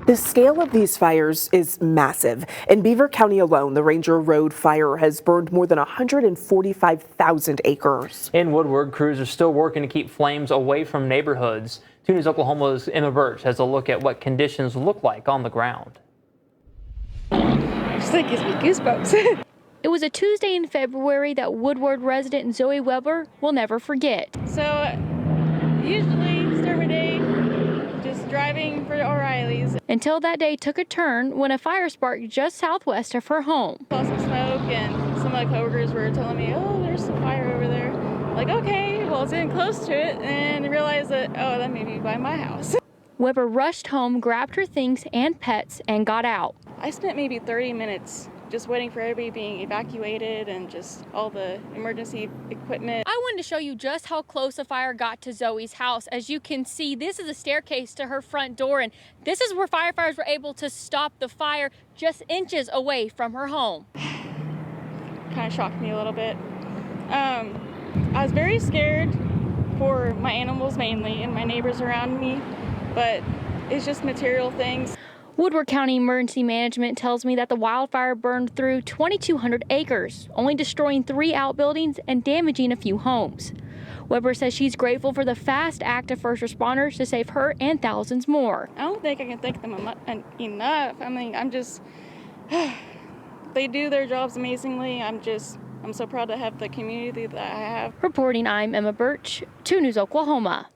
The scale of these fires is massive. In Beaver County alone, the Ranger Road fire has burned more than 145,000 acres. In Woodward, crews are still working to keep flames away from neighborhoods. 2 News Oklahoma's Emma Birch has a look at what conditions look like on the ground. Just like gives me goosebumps. It was a Tuesday in February that Woodward resident Zoe Weber will never forget. So usually start my day just driving for O'Reilly's. Until that day took a turn when a fire sparked just southwest of her home. Saw some smoke and some of my coworkers were telling me, oh, there's some fire over there. Like, okay, well, it's getting close to it, and realized that, oh, that may be by my house. Weber rushed home, grabbed her things and pets, and got out. I spent maybe 30 minutes just waiting for everybody being evacuated and just all the emergency equipment. I wanted to show you just how close the fire got to Zoe's house. As you can see, this is a staircase to her front door, and this is where firefighters were able to stop the fire just inches away from her home. Kind of shocked me a little bit. I was very scared for my animals mainly and my neighbors around me, but it's just material things. Woodward County Emergency Management tells me that the wildfire burned through 2,200 acres, only destroying 3 outbuildings and damaging a few homes. Weber says she's grateful for the fast act of first responders to save her and thousands more. I don't think I can thank them enough. I mean, I'm just, they do their jobs amazingly. I'm so proud to have the community that I have. Reporting, I'm Emma Birch, 2 News Oklahoma.